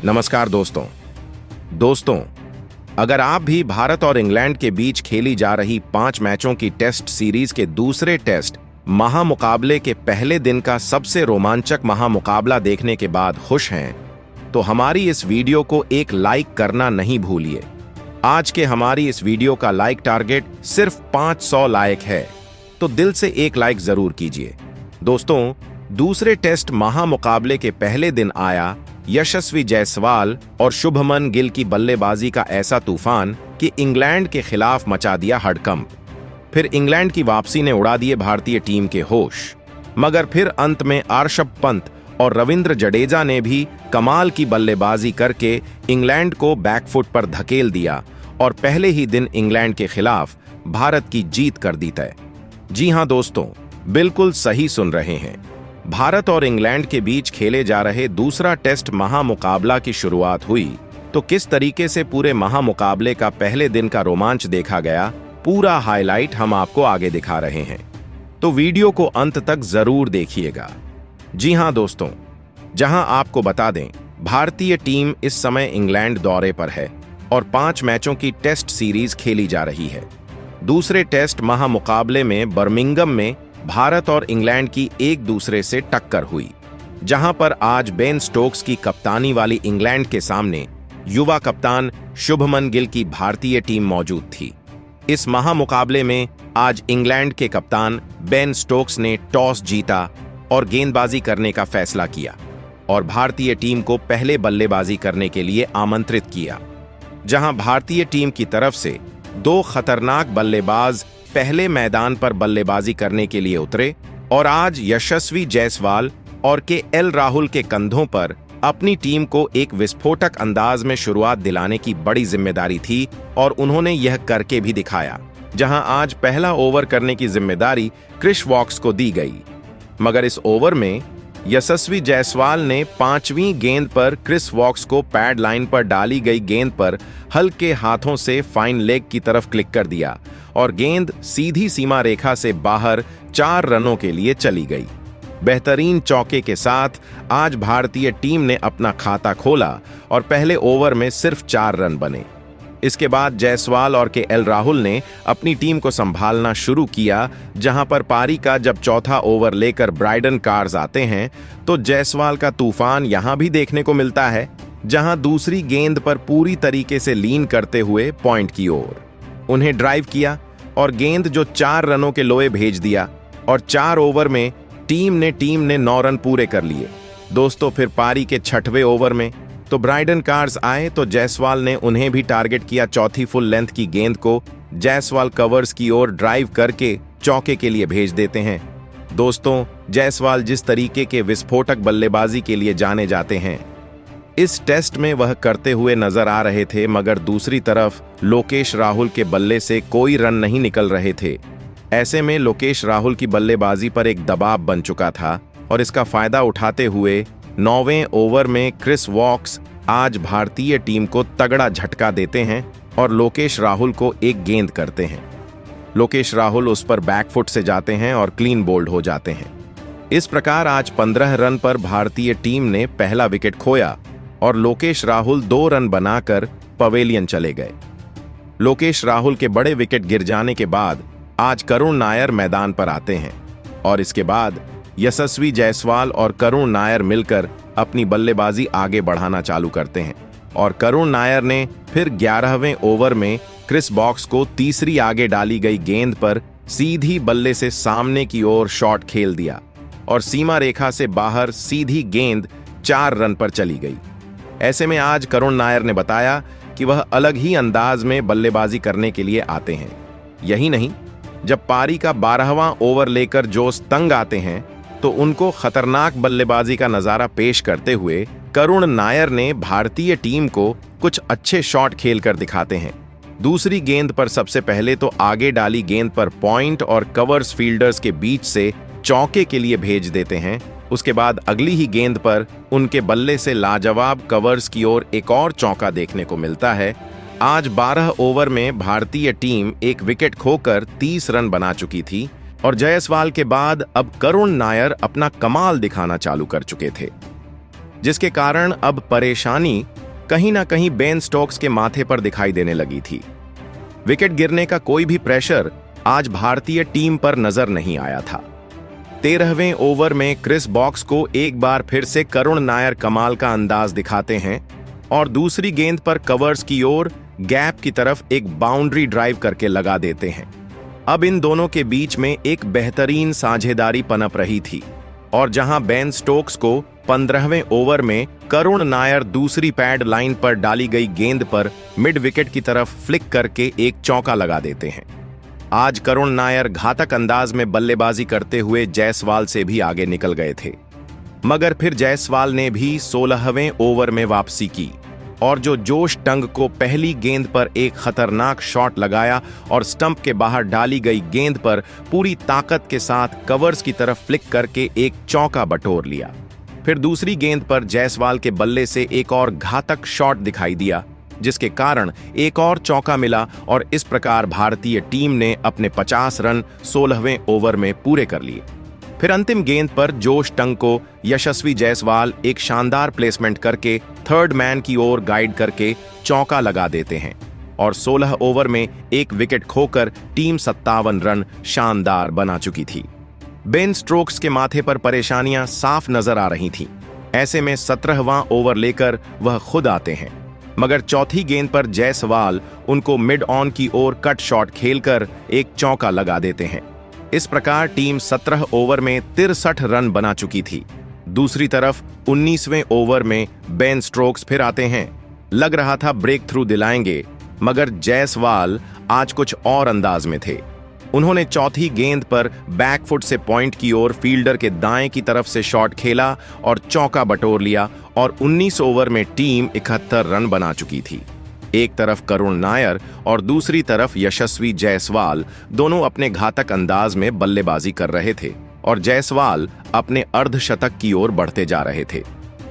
नमस्कार दोस्तों, अगर आप भी भारत और इंग्लैंड के बीच खेली जा रही 5 मैचों की टेस्ट सीरीज के दूसरे टेस्ट महामुकाबले के पहले दिन का सबसे रोमांचक महामुकाबला देखने के बाद खुश हैं, तो हमारी इस वीडियो को एक लाइक करना नहीं भूलिए। आज के हमारी इस वीडियो का लाइक टारगेट सिर्फ 500 लाइक है, तो दिल से एक लाइक जरूर कीजिए। दोस्तों, दूसरे टेस्ट महामुकाबले के पहले दिन आया यशस्वी जायसवाल और शुभमन गिल की बल्लेबाजी का ऐसा तूफान कि इंग्लैंड के खिलाफ मचा दिया हड़कंप। फिर इंग्लैंड की वापसी ने उड़ा दिए भारतीय टीम के होश, मगर फिर अंत में ऋषभ पंत और रविंद्र जडेजा ने भी कमाल की बल्लेबाजी करके इंग्लैंड को बैकफुट पर धकेल दिया और पहले ही दिन इंग्लैंड के खिलाफ भारत की जीत कर दी तय। जी हां दोस्तों, बिल्कुल सही सुन रहे हैं। भारत और इंग्लैंड के बीच खेले जा रहे दूसरा टेस्ट महामुकाबला की शुरुआत हुई तो किस तरीके से पूरे महामुकाबले का पहले दिन का रोमांच देखा गया, पूरा हाईलाइट हम आपको आगे दिखा रहे हैं, तो वीडियो को अंत तक जरूर देखिएगा। जी हां दोस्तों, जहां आपको बता दें, भारतीय टीम इस समय इंग्लैंड दौरे पर है और 5 मैचों की टेस्ट सीरीज खेली जा रही है। दूसरे टेस्ट महामुकाबले में बर्मिंघम में भारत और इंग्लैंड की एक दूसरे से टक्कर हुई, जहां पर आज बेन स्टोक्स की कप्तानी वाली इंग्लैंड के सामने युवा कप्तान शुभमन गिल की भारतीय टीम मौजूद थी। इस महामुकाबले में आज इंग्लैंड के कप्तान बेन स्टोक्स ने टॉस जीता और गेंदबाजी करने का फैसला किया और भारतीय टीम को पहले बल्लेबाजी करने के लिए आमंत्रित किया, जहां भारतीय टीम की तरफ से 2 खतरनाक बल्लेबाज पहले मैदान पर बल्लेबाजी करने के लिए उतरे और आज यशस्वी जायसवाल और केएल राहुल के कंधों पर अपनी टीम को एक विस्फोटक अंदाज में शुरुआत दिलाने की बड़ी जिम्मेदारी थी और उन्होंने यह करके भी दिखाया, जहां आज पहला ओवर करने की जिम्मेदारी क्रिस वॉक्स को दी गई। मगर इस ओवर में यशस्वी जायसवाल ने 5वीं गेंद पर क्रिस वॉक्स को पैड लाइन पर डाली गई गेंद पर हल्के हाथों से फाइन लेग की तरफ क्लिक कर दिया और गेंद सीधी सीमा रेखा से बाहर 4 रनों के लिए चली गई। बेहतरीन चौके के साथ आज भारतीय टीम ने अपना खाता खोला और पहले ओवर में सिर्फ 4 रन बने। इसके बाद जायसवाल और केएल राहुल ने अपनी टीम को संभालना शुरू किया, जहां पर पारी का जब चौथा ओवर लेकर ब्राइडन कार्स आते हैं तो जायसवाल का तूफान यहां भी देखने को मिलता है, जहां दूसरी गेंद पर पूरी तरीके से लीन करते हुए पॉइंट की ओर उन्हें ड्राइव किया और गेंद जो 4 रनों के लोए भेज दिया और 4 ओवर में टीम ने 9 रन पूरे कर लिए। दोस्तों, फिर पारी के 6वें ओवर में तो ब्राइडन कार्स आए तो जायसवाल ने उन्हें भी टारगेट किया। चौथी फुल लेंथ की गेंद को जायसवाल कवर्स की ओर ड्राइव करके चौके के लिए भेज देते हैं। दोस्तों, जायसवाल जिस तरीके के विस्फोटक बल्लेबाजी के लिए जाने जाते हैं, इस टेस्ट में वह करते हुए नजर आ रहे थे, मगर दूसरी तरफ लोकेश राहुल के बल्ले से कोई रन नहीं निकल रहे थे। ऐसे में लोकेश राहुल की बल्लेबाजी पर एक दबाव बन चुका था और इसका फायदा उठाते हुए 9वें ओवर में क्रिस वॉक्स आज भारतीय टीम को तगड़ा झटका देते हैं और लोकेश राहुल को एक गेंद करते हैं। लोकेश राहुल उस पर बैकफुट से जाते हैं और क्लीन बोल्ड हो जाते हैं। इस प्रकार आज 15 रन पर भारतीय टीम ने पहला विकेट खोया और लोकेश राहुल 2 रन बनाकर पवेलियन चले गए। लोकेश राहुल के बड़े विकेट गिर जाने के बाद आज करुण नायर मैदान पर आते हैं और इसके बाद यशस्वी जायसवाल और करुण नायर मिलकर अपनी बल्लेबाजी आगे बढ़ाना चालू करते हैं और करुण नायर ने फिर 11वें ओवर में क्रिस वॉक्स को तीसरी आगे डाली गई गेंद पर सीधी बल्ले से सामने की ओर शॉट खेल दिया और सीमा रेखा से बाहर सीधी गेंद 4 रन पर चली गई। ऐसे में आज करुण नायर ने बताया कि वह अलग ही अंदाज में बल्लेबाजी करने के लिए आते हैं। यही नहीं, जब पारी का 12वां ओवर लेकर जोश तंग आते हैं तो उनको खतरनाक बल्लेबाजी का नजारा पेश करते हुए करुण नायर ने भारतीय टीम को कुछ अच्छे शॉट खेलकर दिखाते हैं। दूसरी गेंद पर सबसे पहले तो आगे डाली गेंद पर पॉइंट और कवर्स फील्डर्स के बीच से चौके के लिए भेज देते हैं। उसके बाद अगली ही गेंद पर उनके बल्ले से लाजवाब कवर्स की ओर एक और चौका देखने को मिलता है। आज 12 ओवर में भारतीय टीम एक विकेट खोकर 30 रन बना चुकी थी और जायसवाल के बाद अब करुण नायर अपना कमाल दिखाना चालू कर चुके थे। जिसके कारण अब परेशानी कहीं ना कहीं बेन स्टोक्स के माथे पर दिखाई देने लगी थी। विकेट गिरने का कोई भी प्रेशर आज भारतीय टीम पर नजर नहीं आया था। 13वें ओवर में क्रिस बॉक्स को एक बार फिर से करुण नायर कमाल का अंदाज दिखाते हैं और दूसरी गेंद पर कवर्स की ओर गैप की तरफ एक बाउंड्री ड्राइव करके लगा देते हैं। अब इन दोनों के बीच में एक बेहतरीन साझेदारी पनप रही थी और जहां बेन स्टोक्स को 15वें ओवर में करुण नायर दूसरी पैड लाइन पर डाली गई गेंद पर मिड विकेट की तरफ फ्लिक करके एक चौका लगा देते हैं। आज करुण नायर घातक अंदाज में बल्लेबाजी करते हुए जायसवाल से भी आगे निकल गए थे, मगर फिर जायसवाल ने भी 16वें ओवर में वापसी की और जो जोश टंग को पहली गेंद पर एक खतरनाक शॉट लगाया और स्टंप के बाहर डाली गई गेंद पर पूरी ताकत के साथ कवर्स की तरफ फ्लिक करके एक चौका बटोर लिया। फिर दूसरी गेंद पर जायसवाल के बल्ले से एक और घातक शॉट दिखाई दिया, जिसके कारण एक और चौका मिला और इस प्रकार भारतीय टीम ने अपने 50 रन 16वें ओवर में पूरे कर लिए। फिर अंतिम गेंद पर जोश टंग को यशस्वी जायसवाल एक शानदार प्लेसमेंट करके थर्ड मैन की ओर गाइड करके चौका लगा देते हैं और 16 ओवर में एक विकेट खोकर टीम 57 रन शानदार बना चुकी थी। बेन स्टोक्स के माथे पर परेशानियां साफ नजर आ रही थीं। ऐसे में 17वां ओवर लेकर वह खुद आते हैं, मगर चौथी गेंद पर जायसवाल उनको मिड ऑन की ओर कट शॉट खेलकर एक चौका लगा देते हैं। इस प्रकार टीम 17 ओवर में 63 रन बना चुकी थी। दूसरी तरफ 19वें ओवर में बेन स्टोक्स फिर आते हैं। लग रहा था ब्रेक थ्रू दिलाएंगे, मगर जायसवाल आज कुछ और अंदाज में थे। उन्होंने चौथी गेंद पर बैकफुट से पॉइंट की ओर फील्डर के दाएं की तरफ से शॉट खेला और चौका बटोर लिया और 19 ओवर में टीम 71 रन बना चुकी थी। एक तरफ करुण नायर और दूसरी तरफ यशस्वी जायसवाल दोनों अपने घातक अंदाज में बल्लेबाजी कर रहे थे और जायसवाल अपने अर्धशतक की ओर बढ़ते जा रहे थे।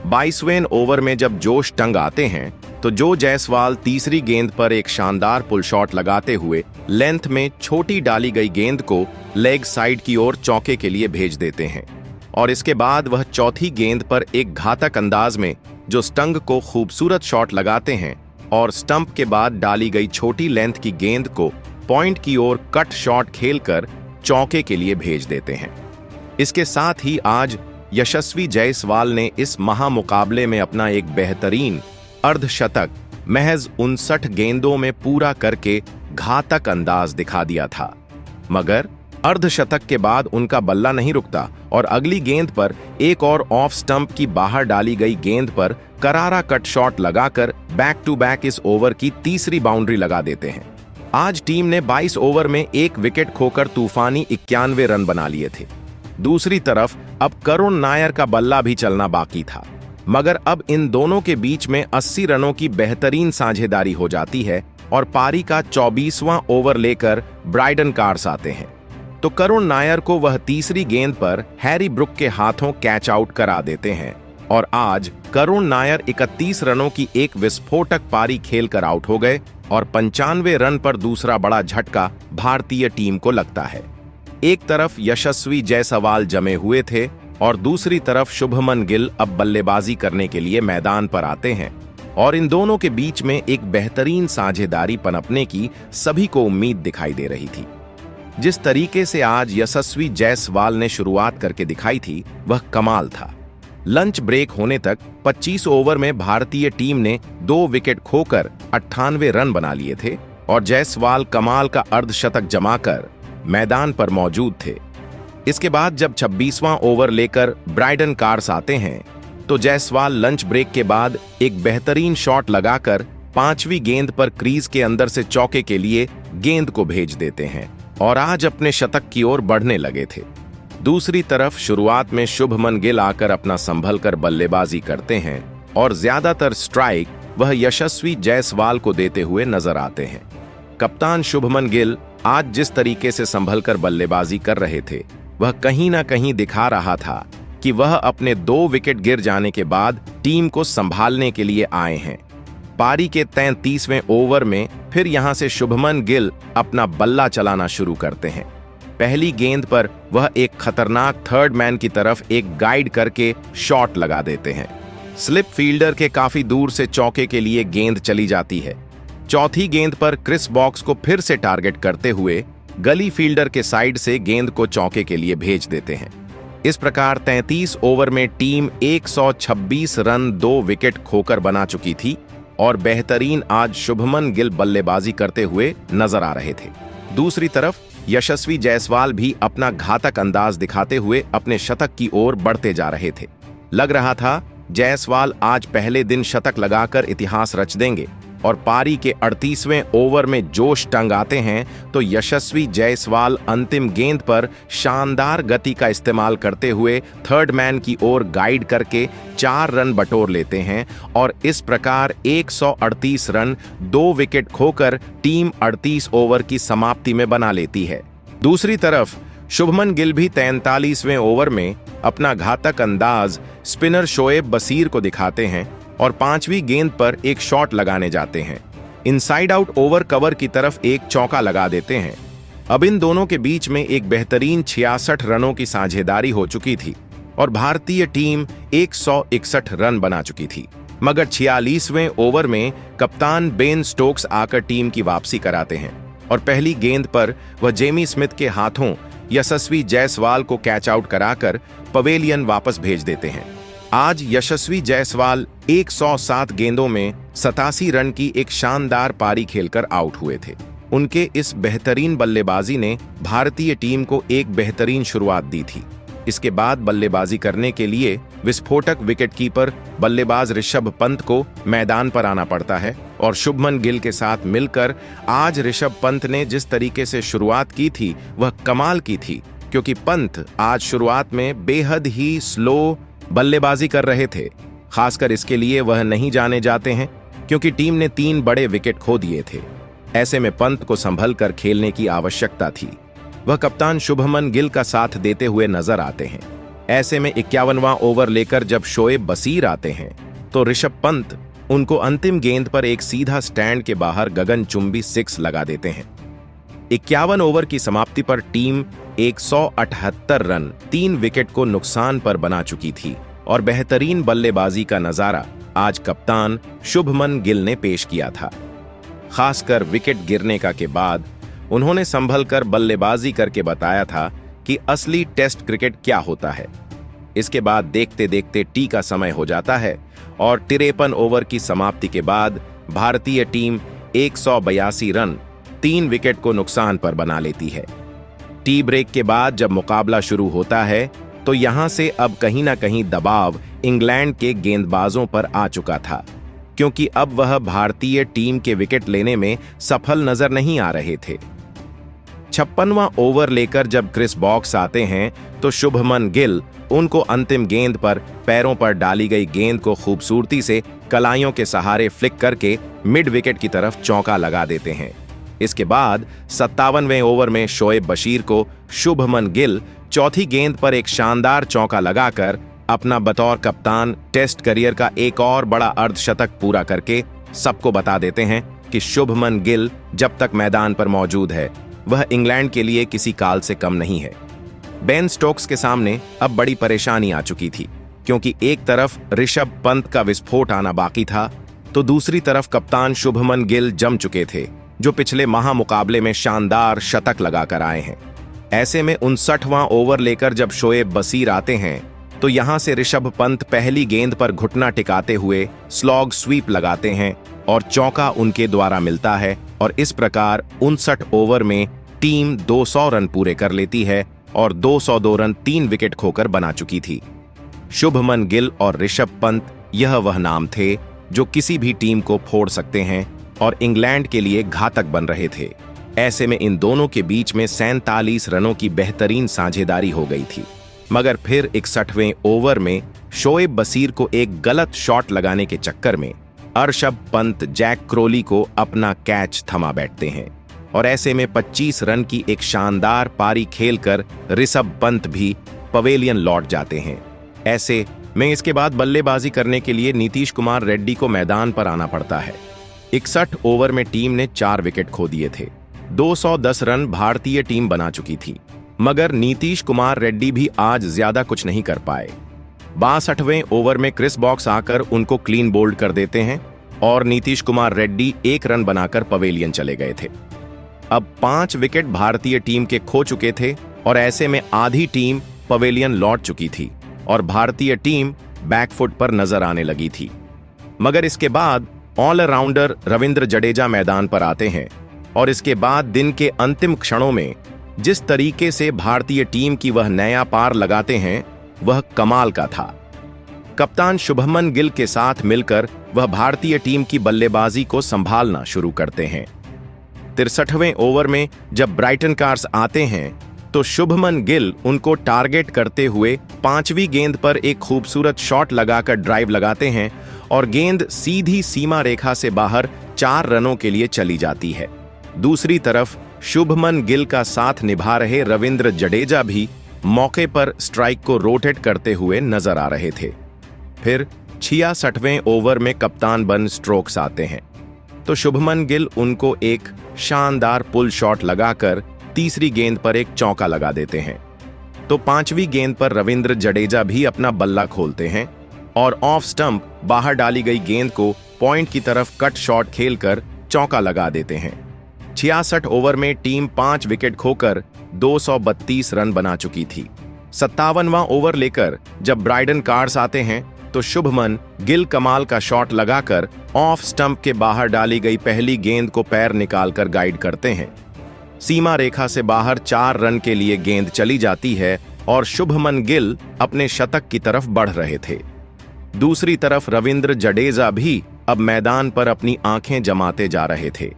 22वें ओवर में जब जोश टंग आते हैं तो जो जायसवाल तीसरी गेंद पर एक शानदार पुल शॉट लगाते हुए लेंथ में छोटी डाली गई गेंद को लेग साइड की ओर चौके के लिए भेज देते हैं और इसके बाद वह चौथी गेंद पर एक घातक अंदाज में जो स्टंग को खूबसूरत शॉट लगाते हैं और स्टंप के बाद डाली गई छोटी लेंथ की गेंद को पॉइंट की ओर कट शॉट खेलकर चौके के लिए भेज देते हैं। इसके साथ ही आज यशस्वी जायसवाल ने इस महामुकाबले में अपना एक बेहतरीन अर्धशतक महज 59 गेंदों में पूरा करके घातक अंदाज दिखा दिया था। मगर अर्धशतक के बाद उनका बल्ला नहीं रुकता और अगली गेंद पर एक और ऑफ स्टंप की बाहर डाली गई गेंद पर करारा कट शॉट लगाकर बैक टू बैक इस ओवर की तीसरी बाउंड्री लगा देते हैं। आज टीम ने 22 ओवर में एक विकेट खोकर तूफानी 91 रन बना लिए थे। दूसरी तरफ अब करुण नायर का बल्ला भी चलना बाकी था, मगर अब इन दोनों के बीच में 80 रनों की बेहतरीन साझेदारी हो जाती है और पारी का 24वां ओवर लेकर ब्राइडन कार्स आते हैं तो करुण नायर को वह तीसरी गेंद पर हैरी ब्रुक के हाथों कैच आउट करा देते हैं और आज करुण नायर 31 रनों की एक विस्फोटक पारी खेलकर आउट हो गए और 95 रन पर दूसरा बड़ा झटका भारतीय टीम को लगता है। एक तरफ यशस्वी जायसवाल जमे हुए थे और दूसरी तरफ शुभमन गिल अब बल्लेबाजी करने के लिए मैदान पर आते हैं और इन दोनों के बीच में एक बेहतरीन साझेदारी पनपने की सभी को उम्मीद दिखाई दे रही थी। जिस तरीके से आज यशस्वी जायसवाल ने शुरुआत करके दिखाई थी वह कमाल था। लंच ब्रेक होने तक 25 ओवर में भारतीय टीम ने 2 विकेट खोकर 98 रन बना लिए थे और जायसवाल कमाल का अर्धशतक जमाकर मैदान पर मौजूद थे। इसके बाद जब 26वां ओवर लेकर ब्राइडन कार्स आते हैं तो जायसवाल लंच ब्रेक के बाद एक बेहतरीन शॉट लगाकर 5वीं गेंद पर क्रीज के अंदर से चौके के लिए गेंद को भेज देते हैं और आज अपने शतक की ओर बढ़ने लगे थे। दूसरी तरफ शुरुआत में शुभमन गिल आकर अपना संभल कर बल्लेबाजी करते हैं और ज्यादातर स्ट्राइक वह यशस्वी जायसवाल को देते हुए नजर आते हैं। कप्तान शुभमन गिल आज जिस तरीके से संभल कर बल्लेबाजी कर रहे थे वह कहीं ना कहीं दिखा रहा था कि वह अपने 2 विकेट गिर जाने के बाद टीम को संभालने के लिए आए हैं। पारी के 33वें ओवर में फिर यहां से शुभमन गिल अपना बल्ला चलाना शुरू करते हैं। पहली गेंद पर वह एक खतरनाक थर्ड मैन की तरफ एक गाइड करके शॉट लगा देते हैं। स्लिप फील्डर के काफी दूर से चौके के लिए गेंद चली जाती है। चौथी गेंद पर क्रिस बॉक्स को फिर से टारगेट करते हुए गली फील्डर के साइड से गेंद को चौके के लिए भेज देते हैं। इस प्रकार 33 ओवर में टीम 126 रन 2 विकेट खोकर बना चुकी थी और बेहतरीन आज शुभमन गिल बल्लेबाजी करते हुए नजर आ रहे थे। दूसरी तरफ यशस्वी जायसवाल भी अपना घातक अंदाज दिखाते हुए अपने शतक की ओर बढ़ते जा रहे थे। लग रहा था जायसवाल आज पहले दिन शतक लगाकर इतिहास रच देंगे और पारी के 38वें ओवर में जोश टंग आते हैं तो यशस्वी जायसवाल अंतिम गेंद पर शानदार गति का इस्तेमाल करते हुए थर्ड मैन की ओर गाइड करके 4 रन बटोर लेते हैं और इस प्रकार 138 रन 2 विकेट खोकर टीम 38 ओवर की समाप्ति में बना लेती है। दूसरी तरफ शुभमन गिल भी 43वें ओवर में अपना घातक अंदाज स्पिनर शोएब बशीर को दिखाते हैं और 5वीं गेंद पर एक शॉट लगाने जाते हैं। इनसाइड आउट ओवर कवर की तरफ एक चौका लगा देते हैं। अब इन दोनों के बीच में एक बेहतरीन 66 रनों की साझेदारी हो चुकी थी और भारतीय टीम 161 रन बना चुकी थी। मगर 46वें ओवर में कप्तान बेन स्टोक्स आकर टीम की वापसी कराते हैं और पहली गेंद पर वह जेमी स्मिथ के हाथों यशस्वी जायसवाल को कैच आउट कराकर पवेलियन वापस भेज देते हैं। आज यशस्वी जायसवाल 107 गेंदों में 87 रन की एक शानदार पारी खेलकर आउट हुए थे। उनके इस बेहतरीन बल्लेबाजी ने भारतीय टीम को एक बेहतरीन शुरुआत दी थी। इसके बाद बल्लेबाजी करने के लिए विस्फोटक विकेटकीपर बल्लेबाज ऋषभ पंत को मैदान पर आना पड़ता है और शुभमन गिल के साथ मिलकर आज ऋषभ पंत ने जिस तरीके से शुरुआत की थी वह कमाल की थी, क्योंकि पंत आज शुरुआत में बेहद ही स्लो बल्लेबाजी कर रहे थे। खासकर इसके लिए वह नहीं जाने जाते हैं क्योंकि टीम ने 3 बड़े विकेट खो दिए थे। ऐसे में पंत को संभल कर खेलने की आवश्यकता थी। वह कप्तान शुभमन गिल का साथ देते हुए नजर आते हैं। ऐसे में 51वां ओवर लेकर जब शोएब बशीर आते हैं तो ऋषभ पंत उनको अंतिम गेंद पर एक सीधा स्टैंड के बाहर गगनचुंबी 6 लगा देते हैं। 51 ओवर की समाप्ति पर टीम 178 रन 3 विकेट को नुकसान पर बना चुकी थी और बेहतरीन बल्लेबाजी का नजारा आज कप्तान शुभमन गिल ने पेश किया था। खासकर विकेट गिरने के बाद उन्होंने संभल कर बल्लेबाजी करके बताया था कि असली टेस्ट क्रिकेट क्या होता है। इसके बाद देखते देखते टी का समय हो जाता है और 53 ओवर की समाप्ति के बाद भारतीय टीम 182 रन 3 विकेट को नुकसान पर बना लेती है। टी ब्रेक के बाद जब मुकाबला शुरू होता है तो यहां से अब कहीं ना कहीं दबाव इंग्लैंड के गेंदबाजों पर आ चुका था, क्योंकि अब वह भारतीय टीम के विकेट लेने में सफल नजर नहीं आ रहे थे। 56वां ओवर लेकर जब क्रिस बॉक्स आते हैं तो शुभमन गिल उनको अंतिम गेंद पर पैरों पर डाली गई गेंद को खूबसूरती से कलाइयों के सहारे फ्लिक करके मिड विकेट की तरफ चौका लगा देते हैं। इसके बाद 57वें ओवर में शोएब बशीर को शुभमन गिल चौथी गेंद पर एक शानदार चौका लगाकर अपना बतौर कप्तान टेस्ट करियर का एक और बड़ा अर्धशतक पूरा करके सबको बता देते हैं कि शुभमन गिल जब तक मैदान पर मौजूद है वह इंग्लैंड के लिए किसी काल से कम नहीं है। बेन स्टोक्स के सामने अब बड़ी परेशानी आ चुकी थी, क्योंकि एक तरफ ऋषभ पंत का विस्फोट आना बाकी था तो दूसरी तरफ कप्तान शुभमन गिल जम चुके थे, जो पिछले महामुकाबले में शानदार शतक लगाकर आए हैं। ऐसे में 59वां ओवर लेकर जब शोएब बशीर आते हैं तो यहां से ऋषभ पंत पहली गेंद पर घुटना टिकाते हुए स्लॉग स्वीप लगाते हैं और चौका उनके द्वारा मिलता है और इस प्रकार 59 ओवर में टीम 200 रन पूरे कर लेती है और 202 रन 3 विकेट खोकर बना चुकी थी। शुभमन गिल और ऋषभ पंत यह वह नाम थे जो किसी भी टीम को फोड़ सकते हैं और इंग्लैंड के लिए घातक बन रहे थे। ऐसे में इन दोनों के बीच में 47 रनों की बेहतरीन साझेदारी हो गई थी, मगर फिर 61वें ओवर में शोएब बशीर को एक गलत शॉट लगाने के चक्कर में ऋषभ पंत जैक क्रोली को अपना कैच थमा बैठते हैं और ऐसे में 25 रन की एक शानदार पारी खेलकर ऋषभ पंत भी पवेलियन लौट जाते हैं। ऐसे में इसके बाद बल्लेबाजी करने के लिए नीतीश कुमार रेड्डी को मैदान पर आना पड़ता है। 61 ओवर में टीम ने 4 विकेट खो दिए थे। 210 रन भारतीय टीम बना चुकी थी, मगर नीतीश कुमार रेड्डी भी आज ज्यादा कुछ नहीं कर पाए। 62वें ओवर में क्रिस बॉक्स आकर उनको क्लीन बोल्ड कर देते हैं और नीतीश कुमार रेड्डी 1 रन बनाकर पवेलियन चले गए थे। अब 5 विकेट भारतीय टीम के खो चुके थे और ऐसे में आधी टीम पवेलियन लौट चुकी थी और भारतीय टीम बैकफुट पर नजर आने लगी थी। मगर इसके बाद ऑलराउंडर रविंद्र जडेजा मैदान पर आते हैं और इसके बाद दिन के अंतिम क्षणों में जिस तरीके से भारतीय टीम की वह नया पार लगाते हैं वह कमाल का था। कप्तान शुभमन गिल के साथ मिलकर वह भारतीय टीम की बल्लेबाजी को संभालना शुरू करते हैं। 63वें ओवर में जब ब्राइटन कार्स आते हैं तो शुभमन गिल उनको टारगेट करते हुए 5वीं गेंद पर एक खूबसूरत शॉट लगाकर ड्राइव लगाते हैं और गेंद सीधी सीमा रेखा से बाहर 4 रनों के लिए चली जाती है। दूसरी तरफ शुभमन गिल का साथ निभा रहे रविंद्र जडेजा भी मौके पर स्ट्राइक को रोटेट करते हुए नजर आ रहे थे। फिर 66वें ओवर में कप्तान बन स्ट्रोक्स आते हैं तो शुभमन गिल उनको एक शानदार पुल शॉट लगाकर तीसरी गेंद पर एक चौका लगा देते हैं। तो 5वीं गेंद पर रविंद्र जडेजा भी अपना बल्ला खोलते हैं और ऑफ स्टंप बाहर डाली गई गेंद को पॉइंट की तरफ कट शॉट खेलकर चौका लगा देते हैं। 66 ओवर में टीम 5 विकेट खोकर 232 रन बना चुकी थी। 57वां ओवर लेकर जब ब्राइटन कार्स आते हैं तो शुभमन गिल कमाल का शॉट लगाकर ऑफ स्टंप के बाहर डाली गई पहली गेंद को पैर निकालकर गाइड करते हैं। सीमा रेखा से बाहर 4 रन के लिए गेंद चली जाती है और शुभमन गिल अपने शतक की तरफ बढ़ रहे थे। दूसरी तरफ रविंद्र जडेजा भी अब मैदान पर अपनी आंखें जमाते जा रहे थे।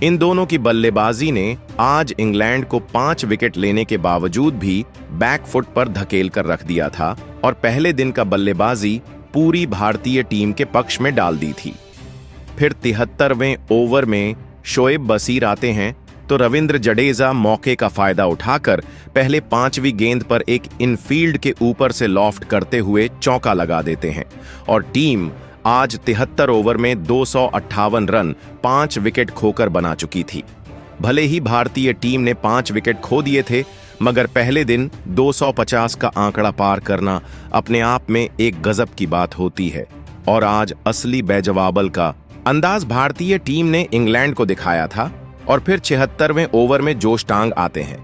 इन दोनों की बल्लेबाजी ने आज इंग्लैंड को 5 विकेट लेने के बावजूद भी बैकफुट पर धकेल कर रख दिया था और पहले दिन का बल्लेबाजी पूरी भारतीय टीम के पक्ष में डाल दी थी। फिर 73वें ओवर में शोएब बशीर आते हैं तो रविंद्र जडेजा मौके का फायदा उठाकर पहले 5वीं गेंद पर एक इनफील्ड के ऊपर से लॉफ्ट करते हुए चौका लगा देते हैं और टीम आज 73 ओवर में 258 रन 5 विकेट खोकर बना चुकी थी। भले ही भारतीय टीम ने 5 विकेट खो दिए थे मगर पहले दिन 250 का आंकड़ा पार करना अपने आप में एक गजब की बात होती है और आज असली बेजवाबल का अंदाज भारतीय टीम ने इंग्लैंड को दिखाया था। और फिर 76वें ओवर में जोश टांग आते हैं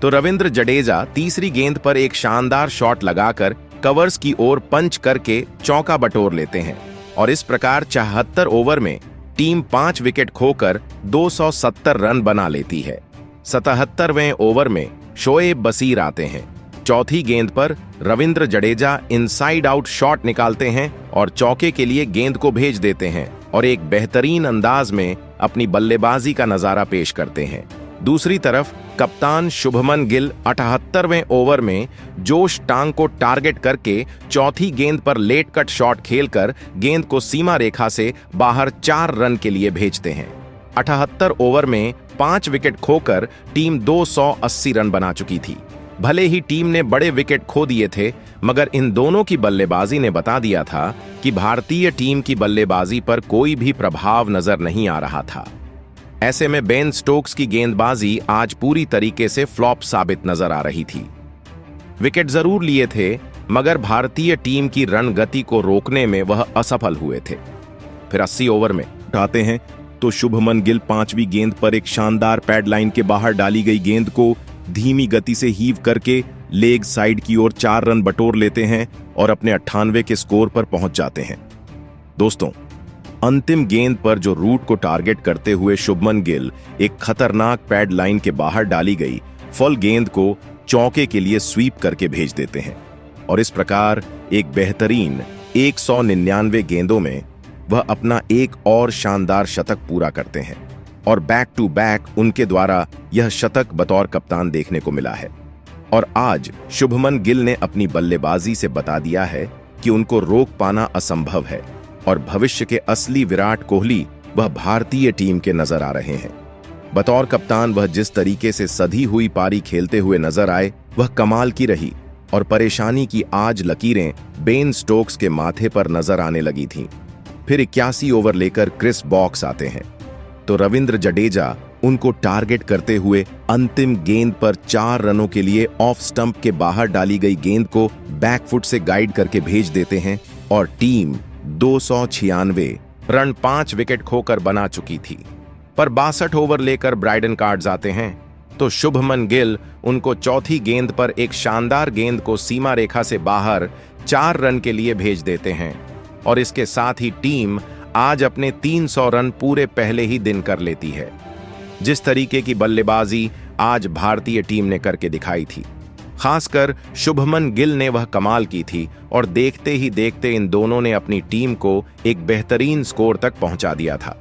तो रविंद्र जडेजा तीसरी गेंद पर एक शानदार शॉट लगाकर कवर्स की ओर पंच करके चौका बटोर लेते हैं और इस प्रकार 74 ओवर में टीम 5 विकेट खोकर 270 रन बना लेती है। 77वें ओवर में शोएब बशीर आते हैं। चौथी गेंद पर Ravindra Jadeja inside out shot निकालते हैं और चौके के लिए गेंद को भेज देते हैं और एक बेहतरीन अंदाज में अपनी बल्लेबाजी का नजारा पेश करते हैं। दूसरी तरफ कप्तान शुभमन गिल 78वें ओवर में जोश टांग को टारगेट करके चौथी गेंद पर लेट कट शॉट खेलकर गेंद को सीमा रेखा से बाहर 4 रन के लिए भेजते हैं। 78 ओवर में 5 विकेट खोकर टीम 280 रन बना चुकी थी। भले ही टीम ने बड़े विकेट खो दिए थे मगर इन दोनों की बल्लेबाजी ने बता दिया था कि भारतीय टीम की बल्लेबाजी पर कोई भी प्रभाव नजर नहीं आ रहा था। ऐसे में बेन स्टोक्स की गेंदबाजी आज पूरी तरीके से फ्लॉप साबित नजर आ रही थी। विकेट जरूर लिए थे मगर भारतीय टीम की रन गति को रोकने में वह असफल हुए थे। फिर 80 ओवर में उठाते हैं तो शुभमन गिल 5वीं गेंद पर एक शानदार पैड लाइन के बाहर डाली गई गेंद को धीमी गति से हीव करके लेग साइड की ओर 4 रन बटोर लेते हैं और अपने 98 के स्कोर पर पहुंच जाते हैं। दोस्तों, अंतिम गेंद पर जो रूट को टारगेट करते हुए शुभमन गिल एक खतरनाक पैड लाइन के बाहर डाली गई फुल गेंद को चौके के लिए स्वीप करके भेज देते हैं और इस प्रकार एक बेहतरीन 199 गेंदों में वह अपना एक और शानदार शतक पूरा करते हैं और बैक टू बैक उनके द्वारा यह शतक बतौर कप्तान देखने को मिला है। और आज शुभमन गिल ने अपनी बल्लेबाजी से बता दिया है कि उनको रोक पाना असंभव है और भविष्य के असली विराट कोहली वह भारतीय टीम के नजर आ रहे हैं। बतौर कप्तान वह जिस तरीके से सधी हुई पारी खेलते हुए नजर आए वह कमाल की रही और परेशानी की आज लकीरें बेन स्टोक्स के माथे पर नजर आने लगी थीं। फिर 81 ओवर लेकर क्रिस बॉक्स आते हैं तो रविंद्र जडेजा उनको टारगेट करते हुए अंतिम गेंद पर 4 रनों के लिए ऑफ स्टंप के बाहर डाली गई गेंद को बैकफुट से गाइड करके भेज देते हैं और टीम 296 रन 5 विकेट खोकर बना चुकी थी। पर 62 ओवर लेकर ब्राइडन कार्ड्स आते हैं तो शुभमन गिल उनको चौथी गेंद पर एक शानदार गेंद को सीमा रेखा से बाहर 4 रन के लिए भेज देते हैं और इसके साथ ही टीम आज अपने 300 रन पूरे पहले ही दिन कर लेती है। जिस तरीके की बल्लेबाजी आज भारतीय टीम ने करके दिखाई थी, खासकर शुभमन गिल ने वह कमाल की थी और देखते ही देखते इन दोनों ने अपनी टीम को एक बेहतरीन स्कोर तक पहुंचा दिया था।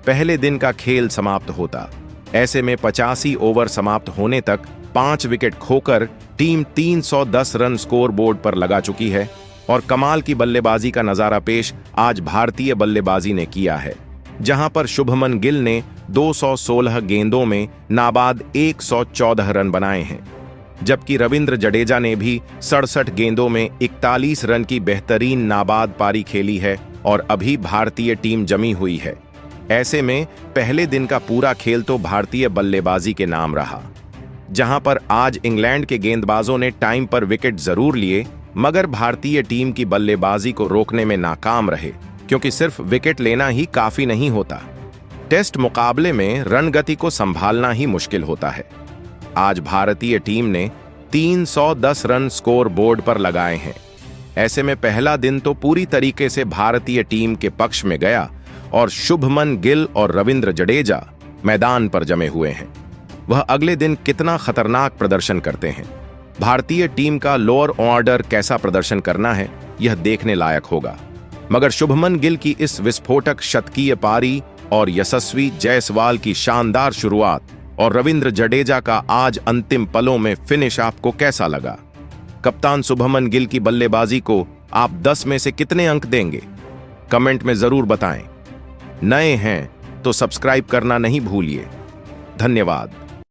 पहले दिन का खेल समाप्त होता, ऐसे में 85 ओवर समाप्त होने तक 5 विकेट खोकर टीम 310 रन स्कोर बोर्ड पर लगा चुकी है और कमाल की बल्लेबाजी का नजारा पेश आज भारतीय बल्लेबाजी ने किया है, जहां पर शुभमन गिल ने 216 गेंदों में नाबाद 114 रन बनाए हैं, जबकि रविंद्र जडेजा ने भी 67 गेंदों में 41 रन की बेहतरीन नाबाद पारी खेली है और अभी भारतीय टीम जमी हुई है। ऐसे में पहले दिन का पूरा खेल तो भारतीय बल्लेबाजी के नाम रहा, जहां पर आज इंग्लैंड के गेंदबाजों ने टाइम पर विकेट जरूर लिए मगर भारतीय टीम की बल्लेबाजी को रोकने में नाकाम रहे, क्योंकि सिर्फ विकेट लेना ही काफी नहीं होता। टेस्ट मुकाबले में रन गति को संभालना ही मुश्किल होता है। आज भारतीय टीम ने 310 रन स्कोर बोर्ड पर लगाए हैं। ऐसे में पहला दिन तो पूरी तरीके से भारतीय टीम के पक्ष में गया और शुभमन गिल और रविंद्र जडेजा मैदान पर जमे हुए हैं। वह अगले दिन कितना खतरनाक प्रदर्शन करते हैं, भारतीय टीम का लोअर ऑर्डर कैसा प्रदर्शन करना है, यह देखने लायक होगा। मगर शुभमन गिल की इस विस्फोटक शतकीय पारी और यशस्वी जायसवाल की शानदार शुरुआत और रविंद्र जडेजा का आज अंतिम पलों में फिनिश आपको कैसा लगा? कप्तान शुभमन गिल की बल्लेबाजी को आप 10 में से कितने अंक देंगे? कमेंट में जरूर बताएं। नए हैं तो सब्सक्राइब करना नहीं भूलिए। धन्यवाद।